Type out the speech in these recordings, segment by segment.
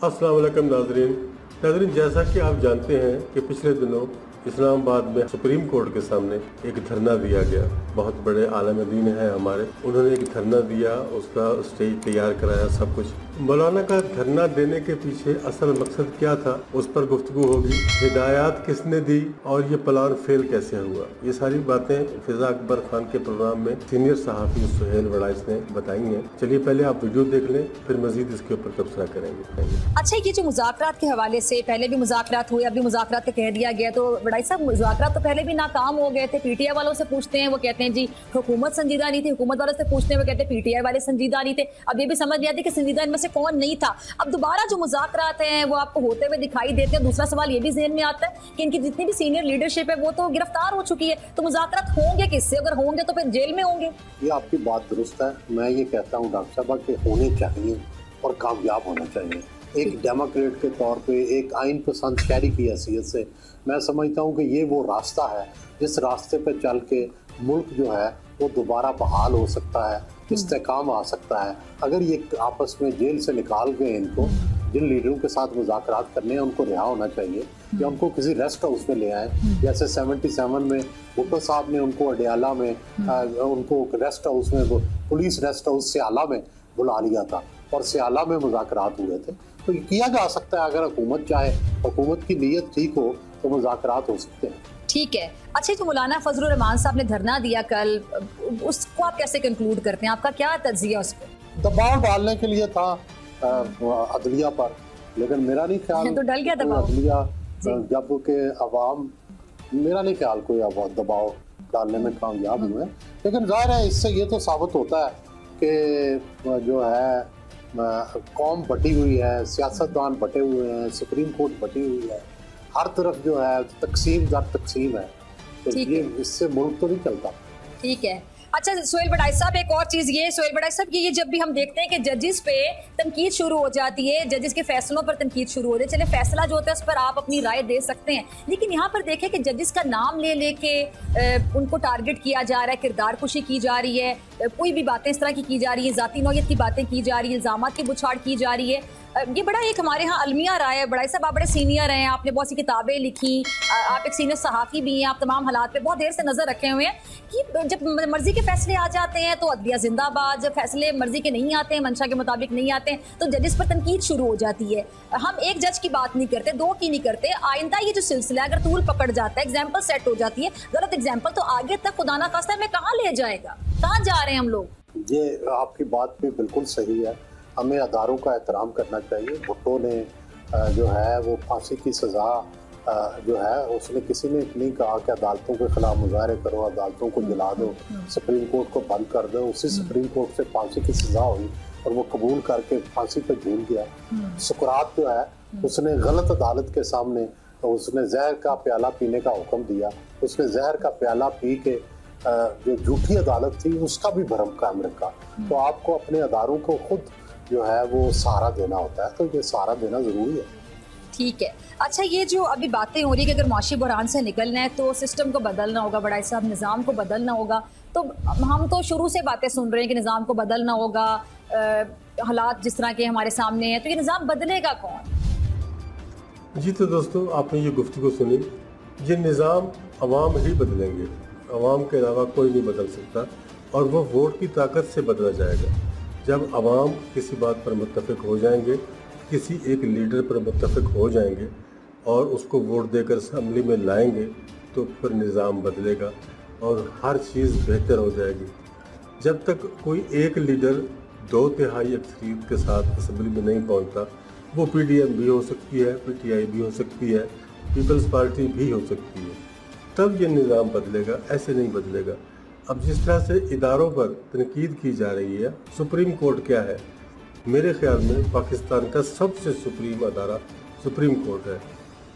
अस्सलाम वालेकुम नाज़रीन, जैसा कि आप जानते हैं कि पिछले दिनों इस्लामाबाद में सुप्रीम कोर्ट के सामने एक धरना दिया गया। बहुत बड़े आलिम दीन हैं हमारे, उन्होंने एक धरना दिया, उसका स्टेज तैयार कराया, सब कुछ। मौलाना का धरना देने के पीछे असल मकसद क्या था, उस पर गुफ्तगू होगी। हिदायत किसने दी और ये प्लान फेल कैसे हुआ, ये सारी बातें फिजा अकबर खान के प्रोग्राम में सीनियर सहाफ़ी सुहेल वड़ाइस ने बताई हैं। चलिए पहले आप वीडियो देख लें, फिर मजीद इसके ऊपर तबसरा करेंगे। अच्छा, ये जो मुज़ाकरात के हवाले से पहले भी मुज़ाकरात हुए, अभी मुज़ाकरात का कह दिया गया, तो वड़ाई साहब मुज़ाकरात तो पहले भी नाकाम हो गए थे। पीटीआई वालों से पूछते हैं, वो कहते हैं जी हुकूमत संजीदा नहीं थी, हुकूमत वालों से पूछते हैं, वो कहते हैं पीटीआई वाले संजीदा नहीं थे। अब ये भी समझ नहीं आती कि संजीदा इनमें से कौन नहीं था। अब दोबारा जो मुज़ाकरात हैं वो आपको होते हुए दिखाई देते हैं। दूसरा सवाल ये भी ज़हन में आता है कि इनकी जितनी भी सीनियर लीडरशिप है वो तो गिरफ्तार हो चुकी है, तो मुज़ाकरात होंगे किससे? अगर होंगे तो फिर जेल में होंगे। ये आपकी बात दुरुस्त है। मैं ये कहता हूँ डॉक्टर साहब कि होने चाहिए और कामयाब होना चाहिए। एक डेमोक्रेट के तौर पे, एक आइन पसंद शहरी की हैसियत से मैं समझता हूँ कि ये वो रास्ता है जिस रास्ते पे चल के मुल्क जो है वो दोबारा बहाल हो सकता है, इस्तेकाम आ सकता है। अगर ये आपस में जेल से निकाल के इनको जिन लीडरों के साथ मुज़ाकरात करने हैं उनको रिहा होना चाहिए या उनको किसी रेस्ट हाउस में ले आए। जैसे 77 में भुट्टो साहब ने उनको अडियाला में उनको रेस्ट हाउस में, पुलिस रेस्ट हाउस सियाला में बुला लिया था और सियाला में मुज़ाकरात हुए थे। तो ये किया जा सकता है, अगर हुकूमत चाहे, हुकूमत की नीयत ठीक हो तो मुज़ाकरात हो सकते हैं। ठीक है। अच्छा, जो मौलाना फजलुर रहमान साहब ने धरना दिया कल, उसको आप कैसे कंक्लूड करते हैं? आपका क्या तज्जिया उस पर? दबाव डालने के लिए था अदलिया पर, लेकिन मेरा नहीं ख्याल तो डल गया दबाव अदलिया जब के अवाम, मेरा नहीं ख्याल कोई दबाव डालने में कामयाब हुए। लेकिन जाहिर है इससे ये तो साबित होता है कि जो है कौम बटी हुई है, सियासतदान बटे हुए हैं, सुप्रीम कोर्ट बटी हुई है, हर तरफ जो है तकसीम दर तकसीम है। तो ये इससे मुल्क तो नहीं चलता। ठीक है। अच्छा सुहेल वड़ाइस साहब, एक और चीज़ ये सुहेल वड़ाइस साहब, ये जब भी हम देखते हैं कि जजेस पे तनकीद शुरू हो जाती है, जजेस के फैसलों पर तनकीद शुरू हो जाती है, चले फैसला जो होता है उस पर आप अपनी राय दे सकते हैं, लेकिन यहाँ पर देखें कि जजेस का नाम ले लेके उनको टारगेट किया जा रहा है, किरदार कुशी की जा रही है, कोई भी बातें इस तरह की जा रही है, ज़ाती नौयत की बातें की जा रही है, इल्ज़ामात की बुछाड़ की जा रही है। ये बड़ा एक हमारे यहाँ अलमिया रहा है। बड़ाई साहब, आप बड़े सीनियर हैं, आपने बहुत सी किताबें लिखी, आप एक सीनियर सहाफ़ी भी हैं, आप तमाम हालात पे बहुत देर से नज़र रखे हुए हैं कि जब मर्जी के फैसले आ जाते हैं तो अदलिया जिंदाबाद, जब फैसले मर्जी के नहीं आते हैं, मंशा के मुताबिक नहीं आते हैं, तो जजेस पर तनकीद शुरू हो जाती है। हम एक जज की बात नहीं करते, दो की नहीं करते, आइंदा ये जो सिलसिला अगर तूल पकड़ जाता है, एग्जाम्पल सेट हो जाती है, गलत एग्जाम्पल, तो आगे तक खुदा ना खास्ता हमें कहाँ ले जाएगा, कहाँ जा रहे हैं हम लोग? ये आपकी बात भी बिल्कुल सही है। हमें अदारों का एहतराम करना चाहिए। भुट्टो ने जो है वो फांसी की सज़ा जो है, उसने किसी ने नहीं कहा कि अदालतों के खिलाफ मुजाहरे करो, अदालतों को जला दो, सुप्रीम कोर्ट को बंद कर दो। उसी सुप्रीम कोर्ट से फांसी की सज़ा हुई और वो कबूल करके फांसी पे झूल गया। सुकरात जो है उसने गलत अदालत के सामने उसने जहर का प्याला पीने का हुक्म दिया, उसने जहर का प्याला पी के जो झूठी अदालत थी उसका भी भरम कायम रखा। तो आपको अपने अदारों को खुद जो है वो सहारा देना होता है, तो ये सहारा देना ज़रूरी है। ठीक है। अच्छा, ये जो अभी बातें हो रही है कि अगर माशी बहरान से निकलना है तो सिस्टम को बदलना होगा, बड़ाई साहब निज़ाम को बदलना होगा, तो हम तो शुरू से बातें सुन रहे हैं कि निज़ाम को बदलना होगा, हालात जिस तरह के हमारे सामने हैं, तो ये निज़ाम बदलेगा कौन? जी तो दोस्तों, आपने ये गुफ्तगू सुनी, ये निज़ाम अवाम ही बदलेंगे, अवाम के अलावा कोई नहीं बदल सकता, और वो वोट की ताकत से बदला जाएगा। जब अवाम किसी बात पर मुत्तफिक हो जाएंगे, किसी एक लीडर पर मुत्तफिक हो जाएंगे और उसको वोट देकर असम्बली में लाएंगे, तो फिर निज़ाम बदलेगा और हर चीज़ बेहतर हो जाएगी। जब तक कोई एक लीडर 2/3 अक्सरियत के साथ असम्बली में नहीं पहुंचता, वो PDM भी हो सकती है, PTI भी हो सकती है, पीपल्स पार्टी भी हो सकती है, तब ये निज़ाम बदलेगा, ऐसे नहीं बदलेगा। अब जिस तरह से इदारों पर तनकीद की जा रही है, सुप्रीम कोर्ट क्या है? मेरे ख्याल में पाकिस्तान का सबसे सुप्रीम अदारा सुप्रीम कोर्ट है।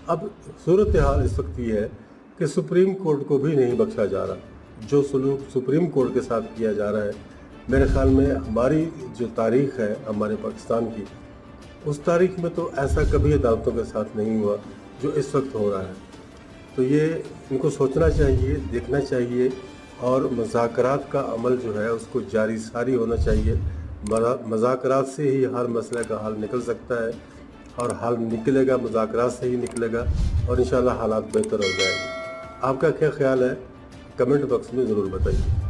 अब सूरत हाल इस वक्त ये है कि सुप्रीम कोर्ट को भी नहीं बख्शा जा रहा। जो सलूक सुप्रीम कोर्ट के साथ किया जा रहा है, मेरे ख्याल में हमारी जो तारीख़ है हमारे पाकिस्तान की, उस तारीख़ में तो ऐसा कभी अदालतों के साथ नहीं हुआ जो इस वक्त हो रहा है। तो ये इनको सोचना चाहिए, देखना चाहिए, और मुज़ाकरात का अमल जो है उसको जारी सारी होना चाहिए। मुज़ाकरात से ही हर मसले का हल निकल सकता है। اور حل نکلے گا، مذاکرات سے ہی نکلے گا اور انشاءاللہ حالات بہتر ہو جائیں گے۔ آپ کا کیا خیال ہے کمنٹ باکس میں ضرور بتائیے۔